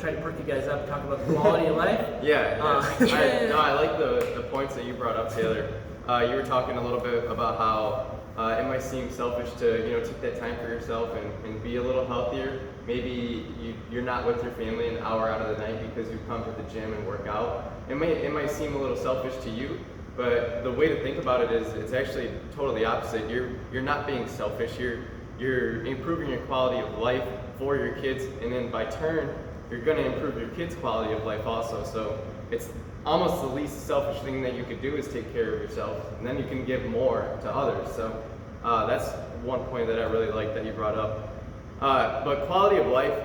try to perk you guys up, talk about the quality of life. I like the points that you brought up, Taylor. You were talking a little bit about how it might seem selfish to take that time for yourself and be a little healthier. Maybe you're not with your family an hour out of the night because you come to the gym and work out. It might seem a little selfish to you, but the way to think about it is it's actually totally opposite. You're not being selfish. You're improving your quality of life for your kids, and then by turn, you're going to improve your kids' quality of life also. So it's almost the least selfish thing that you could do is take care of yourself, and then you can give more to others. So that's one point that I really like that you brought up. But quality of life,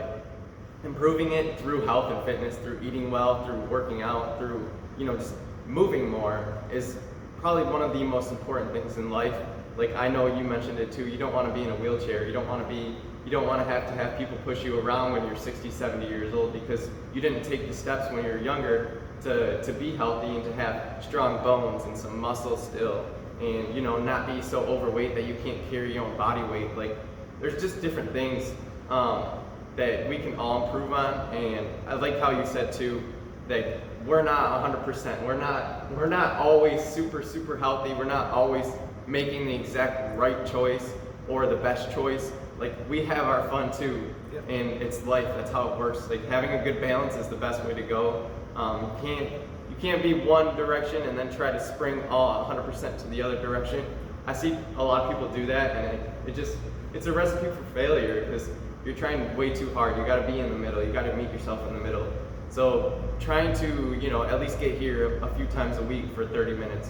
improving it through health and fitness, through eating well, through working out, through just moving more is probably one of the most important things in life. Like I know you mentioned it too, you don't want to be in a wheelchair, you don't want to have people push you around when you're 60, 70 years old because you didn't take the steps when you were younger to be healthy and to have strong bones and some muscle still, and not be so overweight that you can't carry your own body weight. Like there's just different things that we can all improve on, and I like how you said too that we're not 100%. We're not always super healthy. We're not always making the exact right choice or the best choice. Like we have our fun too, and it's life. That's how it works. Like having a good balance is the best way to go. You can't be one direction and then try to spring all 100% to the other direction. I see a lot of people do that, and it's a recipe for failure because you're trying way too hard. You got to be in the middle. You got to meet yourself in the middle. So trying to at least get here a few times a week for 30 minutes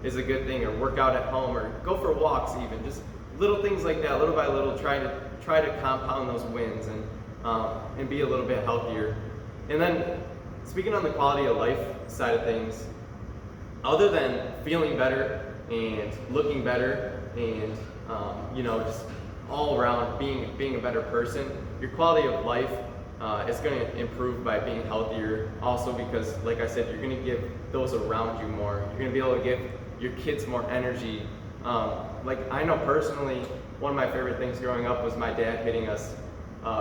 is a good thing, or work out at home, or go for walks even. Just little things like that, little by little, try to compound those wins and be a little bit healthier. And then speaking on the quality of life side of things, other than feeling better and looking better and just all around being a better person, your quality of life is going to improve by being healthier also, because like I said, you're going to give those around you more. You're going to be able to give your kids more energy. Like I know personally, one of my favorite things growing up was my dad hitting us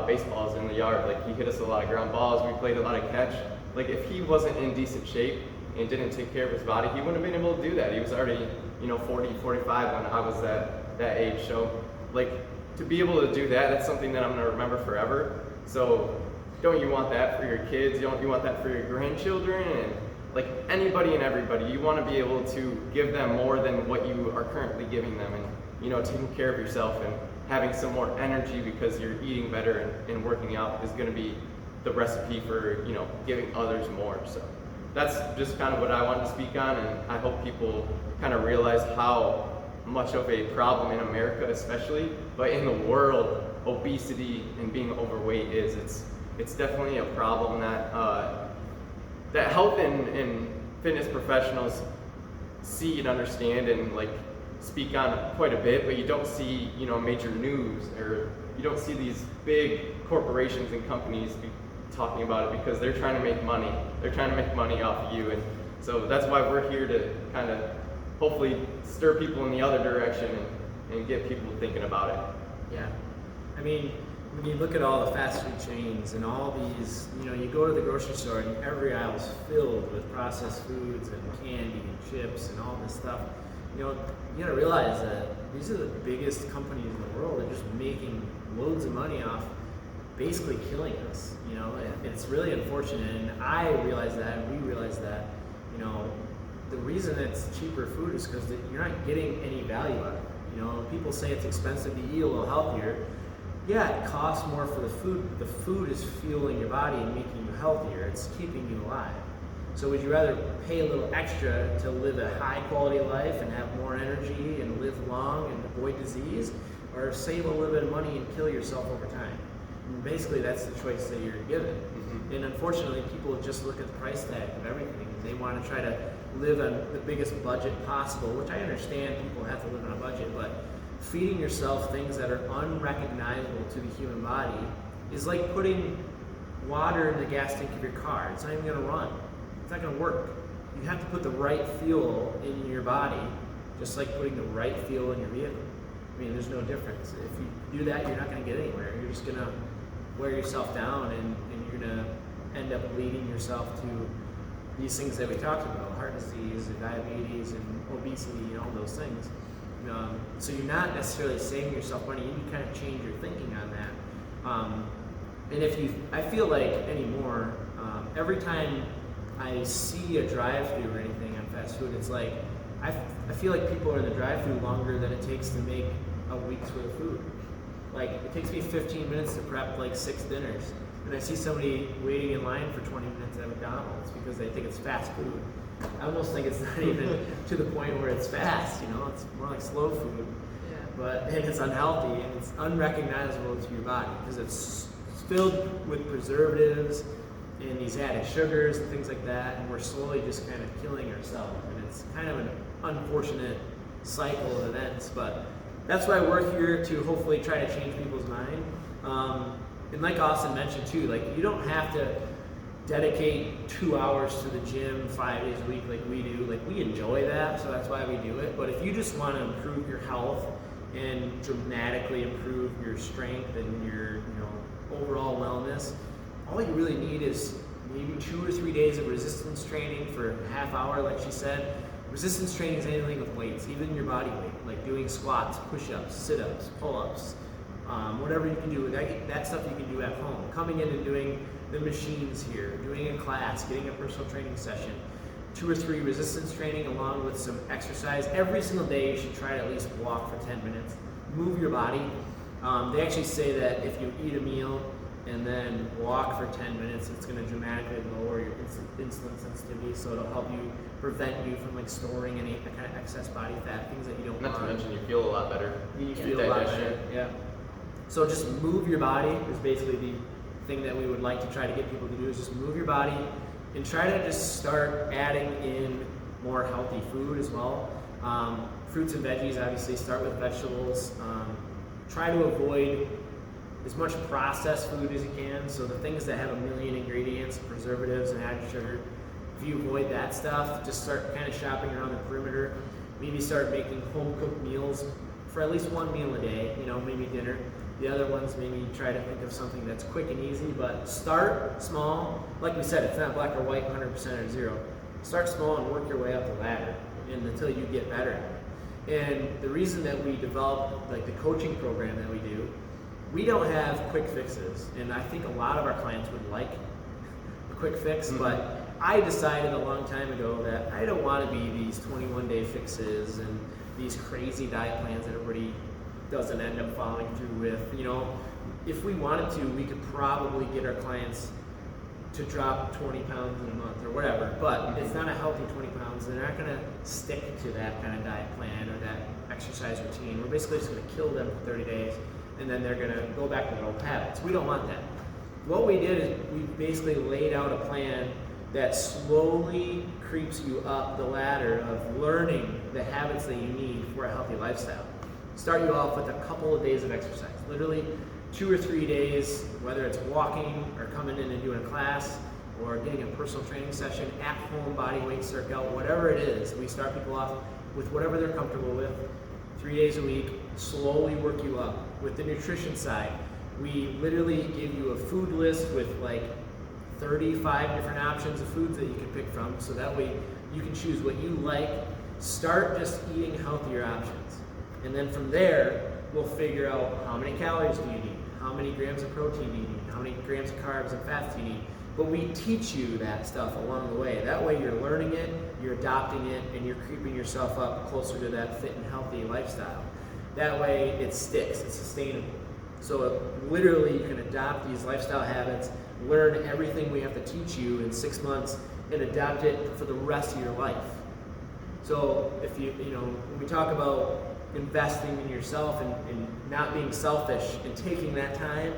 baseballs in the yard. Like he hit us a lot of ground balls, we played a lot of catch. Like if he wasn't in decent shape and didn't take care of his body, he wouldn't have been able to do that. He was already 40, 45 when I was that age. So like to be able to do that, that's something that I'm going to remember forever. So don't you want that for your kids? Don't you want that for your grandchildren? And like anybody and everybody, you want to be able to give them more than what you are currently giving them, and taking care of yourself and having some more energy because you're eating better and working out is going to be the recipe for giving others more. So that's just kind of what I wanted to speak on, and I hope people kind of realize how much of a problem in America especially, but in the world, obesity and being overweight is. It's definitely a problem that health and fitness professionals see and understand and like speak on quite a bit, but you don't see major news, or you don't see these big corporations and companies talking about it because they're trying to make money. They're trying to make money off of you, and so that's why we're here to kind of hopefully stir people in the other direction and get people thinking about it. Yeah, I mean, when you look at all the fast food chains and all these, you go to the grocery store and every aisle is filled with processed foods and candy and chips and all this stuff. You gotta realize that these are the biggest companies in the world. They're just making loads of money off basically killing us, and it's really unfortunate. And I realize that, and we realize that, the reason it's cheaper food is because you're not getting any value out of it. People say it's expensive to eat a little healthier. Yeah, it costs more for the food, but the food is fueling your body and making you healthier. It's keeping you alive. So would you rather pay a little extra to live a high quality life and have more energy and live long and avoid disease, or save a little bit of money and kill yourself over time? And basically, that's the choice that you're given. Mm-hmm. And unfortunately, people just look at the price tag of everything. They want to try to live on the biggest budget possible, which I understand people have to live on a budget, but feeding yourself things that are unrecognizable to the human body is like putting water in the gas tank of your car. It's not even going to run. It's not going to work. You have to put the right fuel in your body, just like putting the right fuel in your vehicle. I mean, there's no difference. If you do that, you're not going to get anywhere. You're just going to wear yourself down, and you're going to end up leading yourself to these things that we talked about, heart disease and diabetes and obesity and all those things. So you're not necessarily saving yourself money, you can kind of change your thinking on that. And I feel like anymore, every time I see a drive-through or anything on fast food, it's like, I feel like people are in the drive-through longer than it takes to make a week's worth of food. Like, it takes me 15 minutes to prep like 6 dinners, and I see somebody waiting in line for 20 minutes at McDonald's because they think it's fast food. I almost think it's not even to the point where it's fast, it's more like slow food. Yeah. And it's unhealthy and it's unrecognizable to your body because it's filled with preservatives and these added sugars and things like that, and we're slowly just kind of killing ourselves, and it's kind of an unfortunate cycle of events, but that's why we're here to hopefully try to change people's mind. And like Austin mentioned too, like, you don't have to dedicate 2 hours to the gym 5 days a week like we do. Like, we enjoy that, so that's why we do it. But if you just want to improve your health and dramatically improve your strength and your overall wellness, all you really need is maybe 2 or 3 days of resistance training for a half hour, like she said. Resistance training is anything with weights, even your body weight, like doing squats, push-ups, sit-ups, pull-ups, whatever you can do. That stuff you can do at home. Coming in and doing the machines here, doing a class, getting a personal training session, 2 or 3 resistance training along with some exercise. Every single day you should try to at least walk for 10 minutes. Move your body. They actually say that if you eat a meal and then walk for 10 minutes, it's going to dramatically lower your insulin sensitivity, so it'll help you prevent you from like storing any kind of excess body fat, things that you don't want. Not to mention you feel a lot better. You feel a lot better, yeah. So just move your body is basically the thing that we would like to try to get people to do, is just move your body and try to just start adding in more healthy food as well. Fruits and veggies, obviously, start with vegetables. Try to avoid as much processed food as you can, so the things that have a million ingredients, preservatives, and added sugar. If you avoid that stuff, just start kind of shopping around the perimeter. Maybe start making home-cooked meals for at least 1 meal a day, maybe dinner. The other ones, maybe try to think of something that's quick and easy, but start small. Like we said, it's not black or white, 100% or 0. Start small and work your way up the ladder until you get better at it. And the reason that we developed like the coaching program that we do, we don't have quick fixes, and I think a lot of our clients would like a quick fix, but I decided a long time ago that I don't want to be these 21-day fixes and these crazy diet plans that everybody doesn't end up following through with. If we wanted to, we could probably get our clients to drop 20 pounds in a month or whatever, but it's not a healthy 20 pounds. They're not going to stick to that kind of diet plan or that exercise routine. We're basically just going to kill them for 30 days, and then they're going to go back to their old habits. We don't want that. What we did is we basically laid out a plan that slowly creeps you up the ladder of learning the habits that you need for a healthy lifestyle. Start you off with a couple of days of exercise, literally 2 or 3 days, whether it's walking or coming in and doing a class or getting a personal training session, at home body weight circuit, whatever it is. We start people off with whatever they're comfortable with, 3 days a week, slowly work you up. With the nutrition side, we literally give you a food list with like 35 different options of foods that you can pick from, so that way you can choose what you like. Start just eating healthier options, and then from there we'll figure out how many calories do you need, how many grams of protein do you need, how many grams of carbs and fats do you need. But we teach you that stuff along the way. That way you're learning it, you're adopting it, and you're creeping yourself up closer to that fit and healthy lifestyle. That way it sticks, it's sustainable. So literally you can adopt these lifestyle habits, learn everything we have to teach you in 6 months, and adopt it for the rest of your life. So if when we talk about investing in yourself and not being selfish and taking that time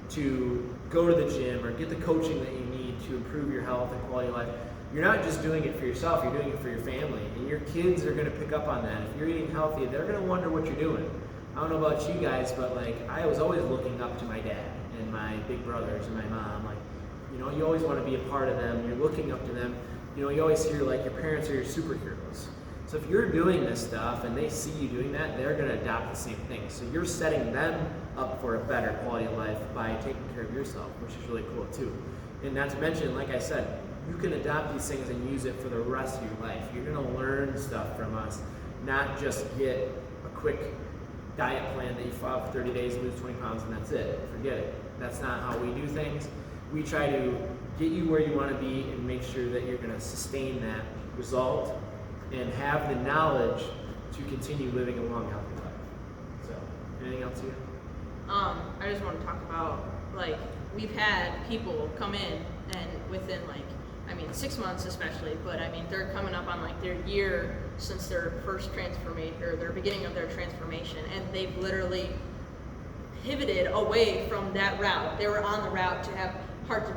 to go to the gym or get the coaching that you need to improve your health and quality of life, you're not just doing it for yourself, you're doing it for your family. And your kids are going to pick up on that. If you're eating healthy, they're going to wonder what you're doing. I don't know about you guys, but like I was always looking up to my dad and my big brothers and my mom. Like, you always want to be a part of them. You're looking up to them. You always hear like your parents are your superheroes. So if you're doing this stuff and they see you doing that, they're going to adopt the same thing. So you're setting them up for a better quality of life by taking care of yourself, which is really cool too. And not to mention, like I said, you can adopt these things and use it for the rest of your life. You're gonna learn stuff from us, not just get a quick diet plan that you follow for 30 days, lose 20 pounds, and that's it. Forget it. That's not how we do things. We try to get you where you want to be and make sure that you're going to sustain that result and have the knowledge to continue living a long, healthy life. So, anything else here? I just want to talk about, like, we've had people come in and within, like, 6 months especially, but they're coming up on like their year since their first transformation, or their beginning of their transformation, and they've literally pivoted away from that route. They were on the route to have heart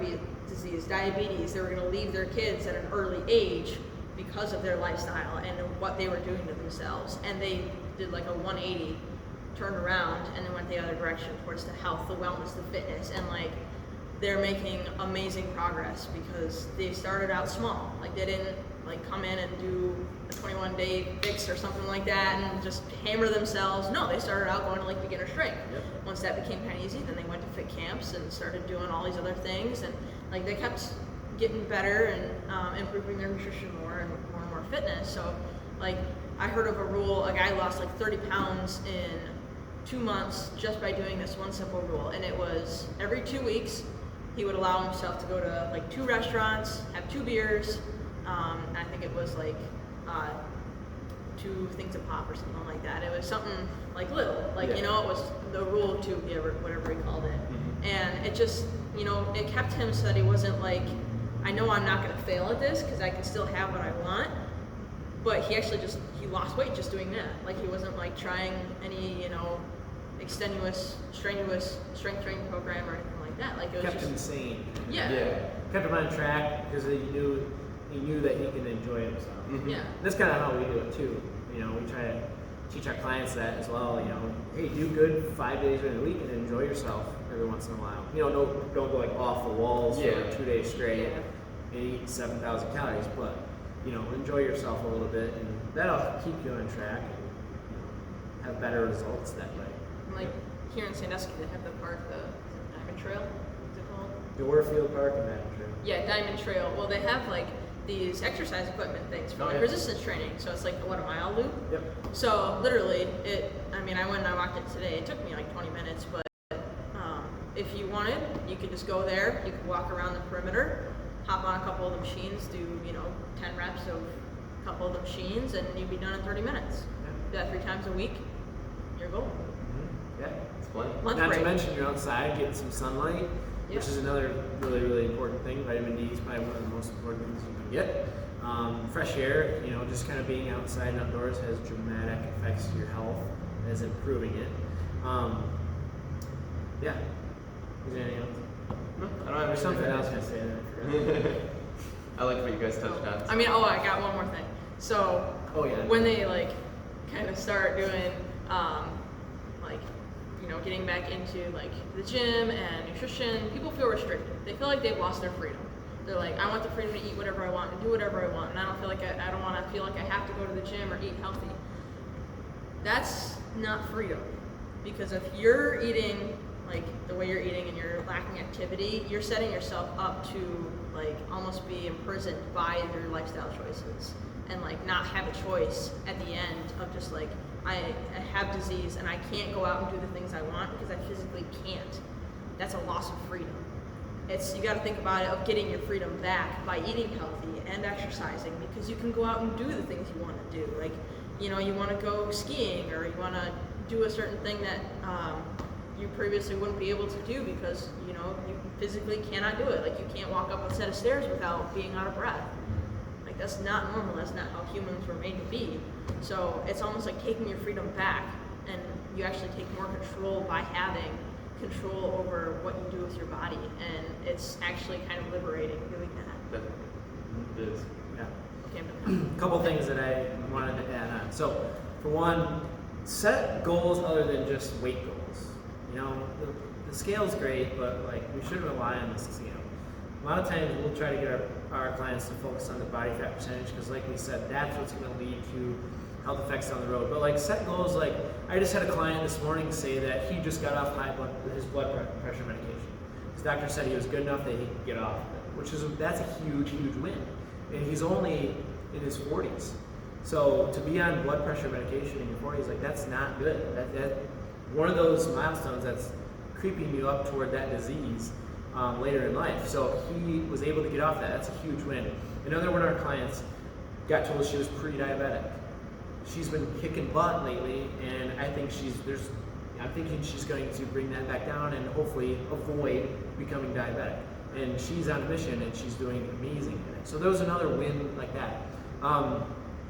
disease, diabetes. They were going to leave their kids at an early age because of their lifestyle and what they were doing to themselves. And they did like a 180, turned around, and then went the other direction towards the health, the wellness, the fitness, and like they're making amazing progress because they started out small. Like they didn't like come in and do a 21-day fix or something like that and just hammer themselves. No, they started out going to like beginner strength. Yep. Once that became kind of easy, then they went to fit camps and started doing all these other things, and like they kept getting better and improving their nutrition more and more fitness. So like I heard of a rule, a guy lost like 30 pounds in 2 months just by doing this one simple rule, and it was every 2 weeks he would allow himself to go to like 2 restaurants, have 2 beers, I think it was like 2 things of pop or something like that. It was something like little, like, yeah. You know, it was the rule of 2, whatever he called it. Mm-hmm. And it just, you know, it kept him so that he wasn't like, I know I'm not going to fail at this because I can still have what I want. But he actually he lost weight just doing that. Like he wasn't like trying any, you know, extenuous, strenuous strength training program or anything like that. Like it was kept him sane. Yeah. Kept him on track because he knew that he can enjoy himself. Mm-hmm. Yeah. That's kind of how we do it too. You know, we try to teach our clients that as well. You know, hey, do good 5 days during the week and enjoy yourself every once in a while. You know, don't go like off the walls for 2 days straight and eat 7,000 calories, but you know, enjoy yourself a little bit, and that'll keep you on track and, you know, have better results that way. Like here in Sandusky, they have the park, the Diamond Trail. What's it called? Doorfield Park and Diamond Trail. Yeah, Diamond Trail. Well, they have like these exercise equipment things for like resistance training. So it's like a mile loop. Yep. So literally, I went and I walked it today. It took me like 20 minutes, but if you wanted, you could just go there. You could walk around the perimeter, hop on a couple of the machines, do 10 reps of a couple of the machines, and you'd be done in 30 minutes. Do that 3 times a week. You're golden. Mm-hmm. Yeah, it's plenty. Not to mention you're outside getting some sunlight, which is another really, really important thing. Vitamin D is probably one of the most important things you can get. Fresh air, just kind of being outside and outdoors has dramatic effects to your health, as improving it. Yeah. Is there anything else? No, I don't have There's something else I say that I forgot. I like what you guys touched on. I got one more thing. So, when they like kind of start doing getting back into like the gym and nutrition, people feel restricted. They feel like they've lost their freedom. They're like, I want the freedom to eat whatever I want and do whatever I want, and I don't want to feel like I have to go to the gym or eat healthy. That's not freedom, because if you're eating like the way you're eating and you're lacking activity, you're setting yourself up to like almost be imprisoned by your lifestyle choices and like not have a choice at the end of just like, I have disease and I can't go out and do the things I want because I physically can't. That's a loss of freedom. You got to think about it of getting your freedom back by eating healthy and exercising, because you can go out and do the things you want to do. Like, you want to go skiing, or you want to do a certain thing that you previously wouldn't be able to do because, you physically cannot do it. Like, you can't walk up a set of stairs without being out of breath. Like, that's not normal. That's not how humans were made to be. So it's almost like taking your freedom back, and you actually take more control by having control over what you do with your body, and it's actually kind of liberating doing that. It is. Yeah. Okay. A couple things that I wanted to add on. So, for one, set goals other than just weight goals. The scale's great, but like we shouldn't rely on the scale. A lot of times we'll try to get our clients to focus on the body fat percentage because, like we said, that's what's going to lead to health effects down the road. But like set goals, like I just had a client this morning say that he just got off his blood pressure medication. His doctor said he was good enough that he could get off of it, that's a huge win. And he's only in his 40s. So to be on blood pressure medication in your 40s, like that's not good. That one of those milestones that's creeping you up toward that disease later in life. So he was able to get off that. That's a huge win. Another one of our clients got told she was pre-diabetic. She's been kicking butt lately, and I think I'm thinking she's going to bring that back down and hopefully avoid becoming diabetic. And she's on a mission, and she's doing amazing at it. So there was another win like that.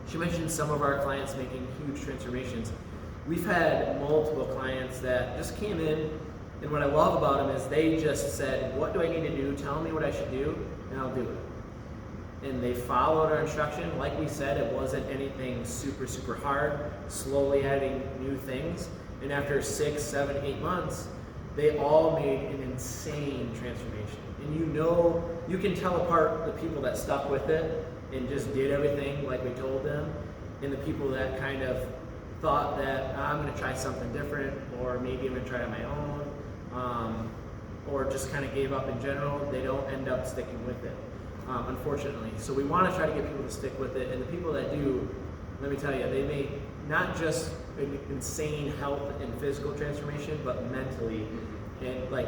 She mentioned some of our clients making huge transformations. We've had multiple clients that just came in, and what I love about them is they just said, what do I need to do? Tell me what I should do, and I'll do it. And they followed our instruction. Like we said, it wasn't anything super hard, slowly adding new things. And after 6, 7, 8 months, they all made an insane transformation. And you can tell apart the people that stuck with it and just did everything like we told them, and the people that kind of thought that I'm going to try something different, or maybe I'm going to try it on my own, or just kind of gave up in general. They don't end up sticking with it, unfortunately. So we want to try to get people to stick with it, and the people that do, let me tell you, they make not just an insane health and physical transformation, but mentally, and like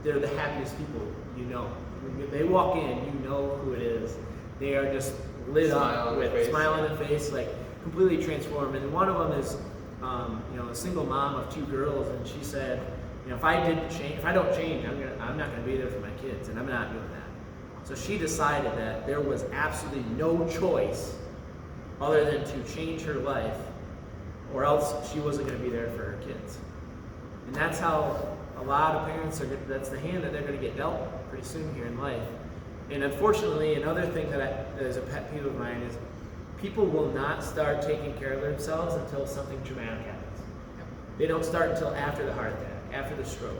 they're the happiest people you know. When they walk in, you know who it is. They are just lit up with a smile on their face, like completely transformed. And one of them is, a single mom of 2 girls, and she said, if I don't change, I'm not going to be there for my kids, and I'm not doing that. So she decided that there was absolutely no choice other than to change her life, or else she wasn't going to be there for her kids. And that's how a lot of parents that's the hand that they're going to get dealt pretty soon here in life. And unfortunately, another thing that is a pet peeve of mine is people will not start taking care of themselves until something traumatic happens. They don't start until after the heart attack, after the stroke,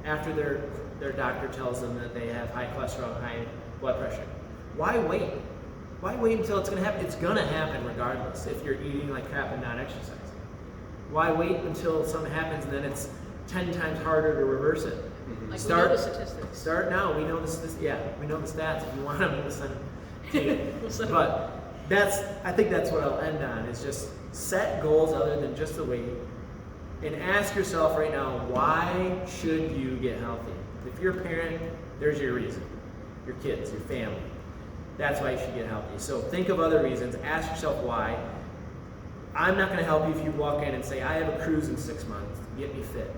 after their doctor tells them that they have high cholesterol, high blood pressure. Why wait? Why wait until it's going to happen? It's going to happen regardless if you're eating like crap and not exercising. Why wait until something happens and then it's 10 times harder to reverse it? Like we know the statistics. Start now. We know the stats. If you want them, we'll send them to you. But I think that's what I'll end on, is just set goals other than just the weight, and ask yourself right now, why should you get healthy? If you're a parent, there's your reason. Your kids, your family. That's why you should get healthy. So think of other reasons. Ask yourself why. I'm not going to help you if you walk in and say, I have a cruise in 6 months. Get me fit.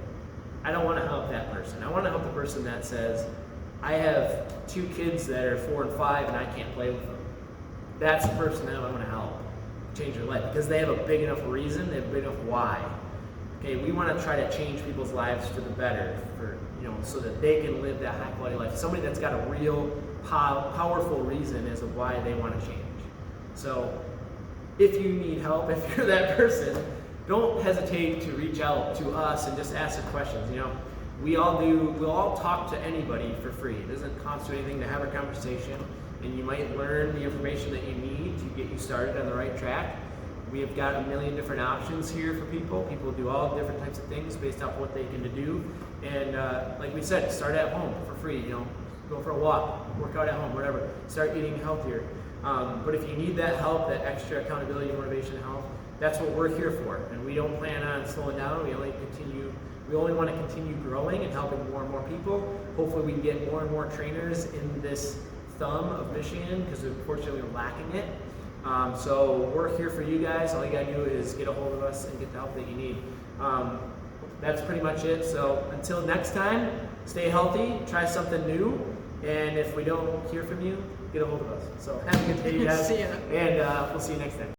I don't want to help that person. I want to help the person that says, I have 2 kids that are 4 and 5 and I can't play with them. That's the person that I want to help change their life, because they have a big enough reason, they have a big enough why. Okay, we want to try to change people's lives for the better, so that they can live that high quality life. Somebody that's got a real powerful reason as to why they want to change. So if you need help, if you're that person, don't hesitate to reach out to us and just ask us questions. We'll all talk to anybody for free. It doesn't cost you anything to have a conversation, and you might learn the information that you need to get you started on the right track. We have got a million different options here for people. People do all different types of things based off what they can do. And like we said, start at home for free. Go for a walk, work out at home, whatever. Start eating healthier. But if you need that help, that extra accountability, motivation, and help, that's what we're here for. And we don't plan on slowing down. We only want to continue growing and helping more and more people. Hopefully we can get more and more trainers in this thumb of Michigan, because unfortunately we're lacking it. So we're here for you guys. All you gotta do is get a hold of us and get the help that you need. That's pretty much it. So until next time, stay healthy, try something new, and if we don't hear from you, get a hold of us. So have a good day, guys. See ya. And we'll see you next time.